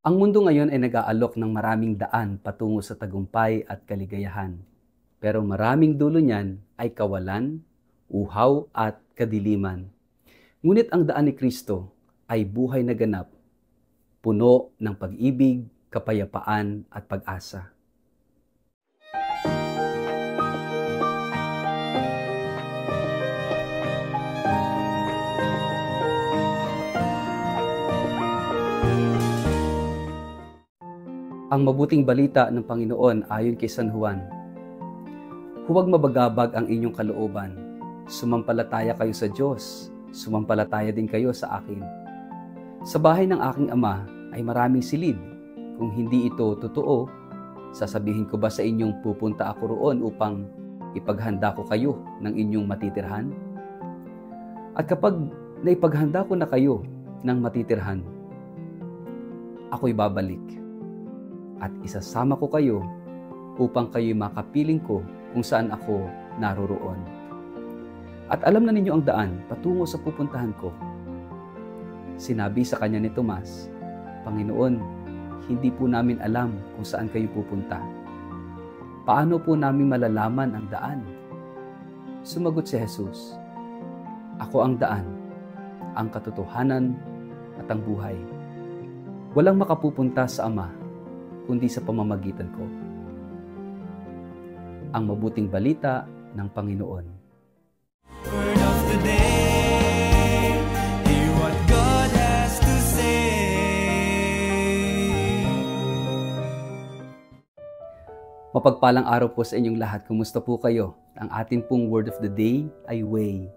Ang mundo ngayon ay nag-aalok ng maraming daan patungo sa tagumpay at kaligayahan. Pero maraming dulo niyan ay kawalan, uhaw at kadiliman. Ngunit ang daan ni Kristo ay buhay na ganap, puno ng pag-ibig, kapayapaan at pag-asa. Ang mabuting balita ng Panginoon ayon kay San Juan. Huwag mabagabag ang inyong kalooban. Sumampalataya kayo sa Diyos. Sumampalataya din kayo sa akin. Sa bahay ng aking ama ay maraming silid. Kung hindi ito totoo, sasabihin ko ba sa inyong pupunta ako roon upang ipaghanda ko kayo ng inyong matitirhan? At kapag naipaghanda ko na kayo ng matitirhan, ako'y babalik at isasama ko kayo upang kayo'y makapiling ko kung saan ako naroroon. At alam na ninyo ang daan patungo sa pupuntahan ko. Sinabi sa kanya ni Tomas, Panginoon, hindi po namin alam kung saan kayo pupunta. Paano po namin malalaman ang daan? Sumagot si Jesus, Ako ang daan, ang katotohanan at ang buhay. Walang makapupunta sa Ama kundi sa pamamagitan ko. Ang mabuting balita ng Panginoon. Word of the day, hear what God has to say. Mapagpalang araw po sa inyong lahat. Kumusta po kayo? Ang ating pong word of the day ay way.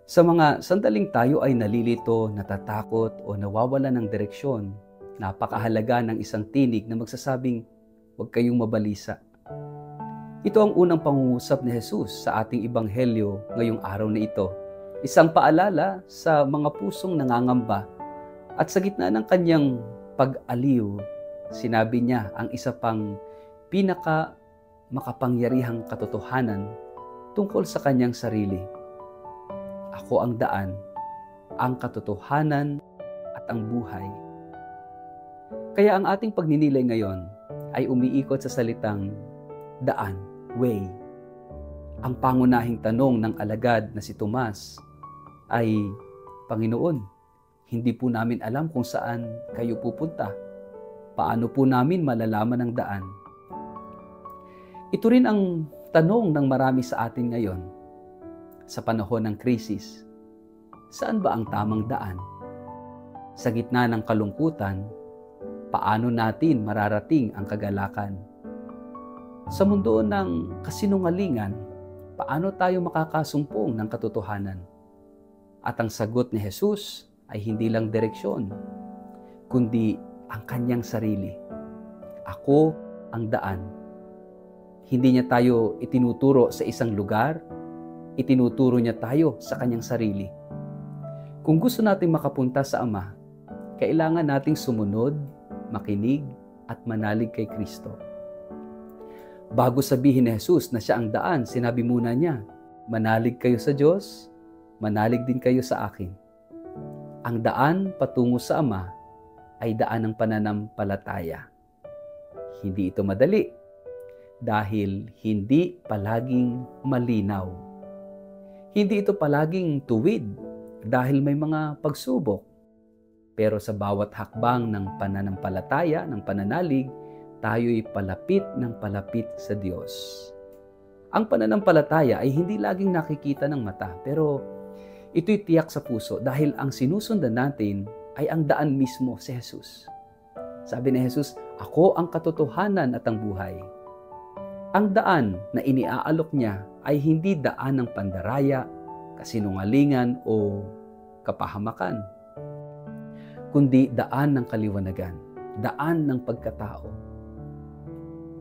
Sa mga sandaling tayo ay nalilito, natatakot o nawawala ng direksyon, napakahalaga ng isang tinig na magsasabing, huwag kayong mabalisa. Ito ang unang pangungusap ni Jesus sa ating ebanghelyo ngayong araw na ito. Isang paalala sa mga pusong nangangamba at sa gitna ng kanyang pag-aliw, sinabi niya ang isa pang pinaka makapangyarihang katotohanan tungkol sa kanyang sarili. Ako ang daan, ang katotohanan at ang buhay. Kaya ang ating pagninilay ngayon ay umiikot sa salitang daan, way. Ang pangunahing tanong ng alagad na si Tomas ay, Panginoon, hindi po namin alam kung saan kayo pupunta. Paano po namin malalaman ang daan? Ito rin ang tanong ng marami sa atin ngayon. Sa panahon ng krisis, saan ba ang tamang daan? Sa gitna ng kalungkutan, paano natin mararating ang kagalakan? Sa mundo ng kasinungalingan, paano tayo makakasumpong ng katotohanan? At ang sagot ni Jesus ay hindi lang direksyon, kundi ang kanyang sarili. Ako ang daan. Hindi niya tayo itinuturo sa isang lugar, itinuturo niya tayo sa kanyang sarili. Kung gusto nating makapunta sa Ama, kailangan nating sumunod, makinig at manalig kay Kristo. Bago sabihin ni Jesus na siya ang daan, sinabi muna niya, manalig kayo sa Diyos, manalig din kayo sa akin. Ang daan patungo sa Ama ay daan ng pananampalataya. Hindi ito madali dahil hindi palaging malinaw. Hindi ito palaging tuwid dahil may mga pagsubok. Pero sa bawat hakbang ng pananampalataya, ng pananalig, tayo'y palapit ng palapit sa Diyos. Ang pananampalataya ay hindi laging nakikita ng mata, pero ito'y tiyak sa puso dahil ang sinusundan natin ay ang daan mismo, si Jesus. Sabi ni Jesus, ako ang katotohanan at ang buhay. Ang daan na iniaalok niya ay hindi daan ng pandaraya, kasinungalingan o kapahamakan, kundi daan ng kaliwanagan, daan ng pagkatao,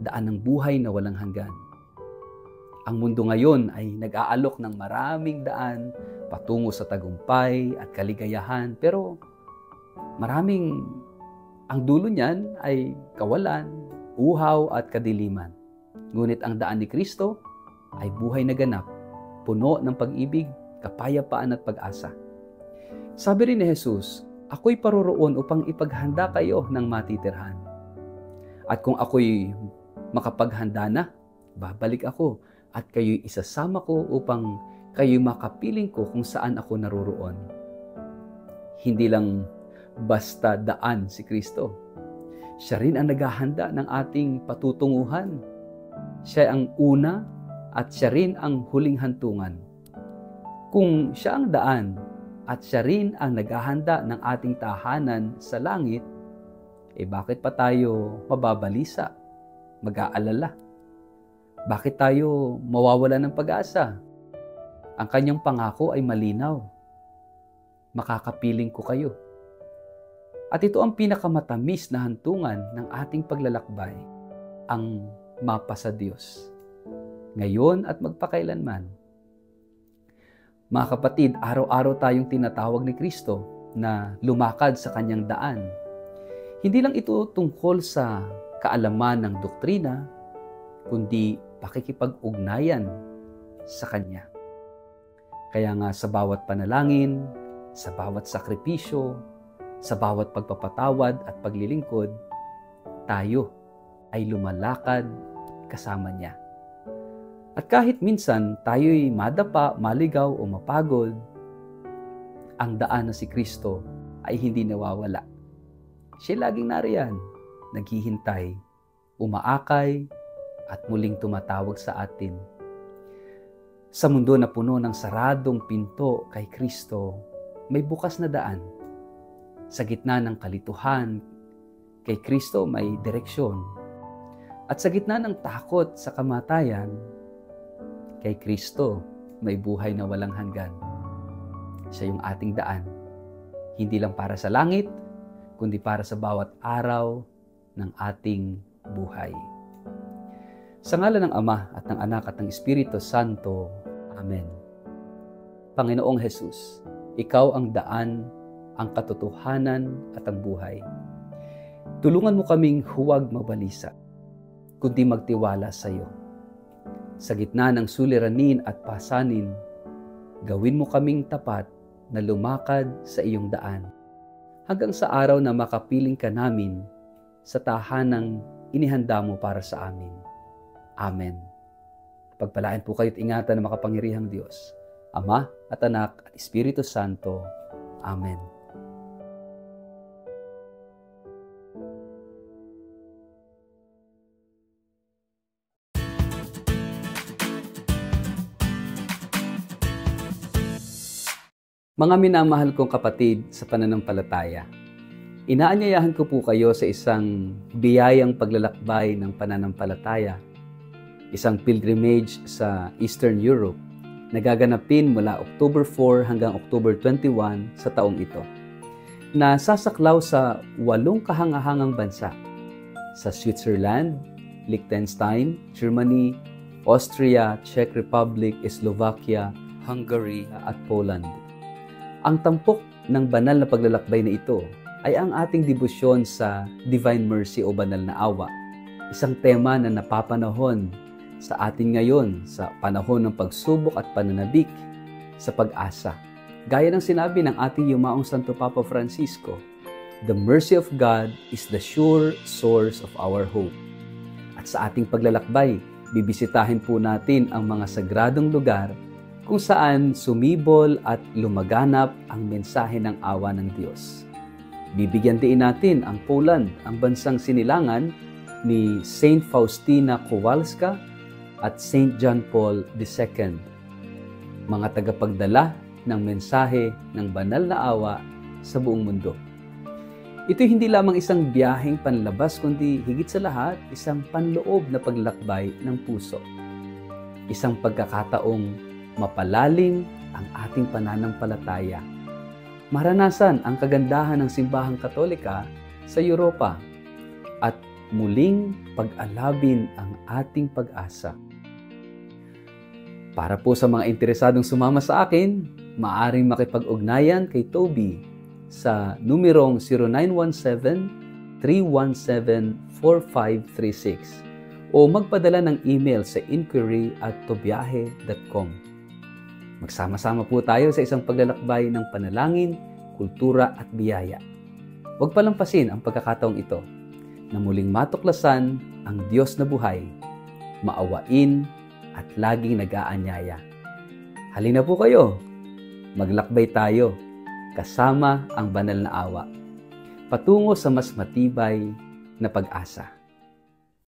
daan ng buhay na walang hanggan. Ang mundo ngayon ay nag-aalok ng maraming daan patungo sa tagumpay at kaligayahan, pero ang dulo niyan ay kawalan, uhaw at kadiliman. Ngunit ang daan ni Kristo ay buhay na ganap, puno ng pag-ibig, kapayapaan at pag-asa. Sabi rin ni Jesus, ako'y paroroon upang ipaghanda kayo ng matitirhan. At kung ako'y makapaghanda na, babalik ako at kayo'y isasama ko upang kayo'y makapiling ko kung saan ako naroroon. Hindi lang basta daan si Kristo. Siya rin ang naghahanda ng ating patutunguhan. Siya ang una at siya rin ang huling hantungan. Kung siya ang daan at siya rin ang naghahanda ng ating tahanan sa langit, bakit pa tayo mababalisa, mag-aalala? Bakit tayo mawawala ng pag-asa? Ang kanyang pangako ay malinaw. Makakapiling ko kayo. At ito ang pinakamatamis na hantungan ng ating paglalakbay, ang mapa sa Diyos, ngayon at magpakailanman. Mga kapatid, araw-araw tayong tinatawag ni Kristo na lumakad sa kanyang daan. Hindi lang ito tungkol sa kaalaman ng doktrina, kundi pakikipag-ugnayan sa Kanya. Kaya nga sa bawat panalangin, sa bawat sakripisyo, sa bawat pagpapatawad at paglilingkod, tayo ay lumalakad kasama Niya. At kahit minsan tayo'y madapa, maligaw o mapagod, ang daan na si Kristo ay hindi nawawala. Siya laging nariyan, naghihintay, umaakay, at muling tumatawag sa atin. Sa mundo na puno ng saradong pinto kay Kristo, may bukas na daan. Sa gitna ng kalituhan, kay Kristo may direksyon. At sa gitna ng takot sa kamatayan, kay Kristo may buhay na walang hanggan. Siya yung ating daan. Hindi lang para sa langit, kundi para sa bawat araw ng ating buhay. Sa ngalan ng Ama at ng Anak at ng Espiritu Santo. Amen. Panginoong Jesus, Ikaw ang daan, ang katotohanan at ang buhay. Tulungan mo kaming huwag mabalisa, kundi magtiwala sa iyo. Sa gitna ng suliranin at pasanin, gawin mo kaming tapat na lumakad sa iyong daan, hanggang sa araw na makapiling ka namin sa tahanang inihanda mo para sa amin. Amen. Pagpalain po kayo't ingatan ng makapangyarihang Diyos, Ama at Anak at Espiritu Santo. Amen. Mga minamahal kong kapatid sa pananampalataya, inaanyayahan ko po kayo sa isang biyayang paglalakbay ng pananampalataya, isang pilgrimage sa Eastern Europe na gaganapin mula October 4 hanggang October 21 sa taong ito, na sasaklaw sa 8 kahangahangang bansa, sa Switzerland, Liechtenstein, Germany, Austria, Czech Republic, Slovakia, Hungary at Poland. Ang tampok ng banal na paglalakbay na ito ay ang ating debosyon sa Divine Mercy o Banal na Awa, isang tema na napapanahon sa atin ngayon sa panahon ng pagsubok at pananabik sa pag-asa. Gaya ng sinabi ng ating yumaong Santo Papa Francisco, "The mercy of God is the sure source of our hope." At sa ating paglalakbay, bibisitahin po natin ang mga sagradong lugar kung saan sumibol at lumaganap ang mensahe ng awa ng Diyos. Bibigyan din natin ang Poland, ang bansang sinilangan ni Saint Faustina Kowalska at Saint John Paul II, mga tagapagdala ng mensahe ng banal na awa sa buong mundo. Ito hindi lamang isang biyaheng panlabas, kundi higit sa lahat, isang panloob na paglakbay ng puso. Isang pagkakataong mapalalim ang ating pananampalataya. Maranasan ang kagandahan ng simbahang Katolika sa Europa at muling pag-alabin ang ating pag-asa. Para po sa mga interesadong sumama sa akin, maaaring makipag-ugnayan kay Toby sa numerong 0917-317-4536 o magpadala ng email sa inquiry@tobiahe.com. Magsama-sama po tayo sa isang paglalakbay ng panalangin kultura at biyaya. Huwag palampasin ang pagkakataong ito na muling matuklasan ang Diyos na buhay, maawain at laging nag-aanyaya. Halina po kayo, maglakbay tayo kasama ang banal na awa, patungo sa mas matibay na pag-asa.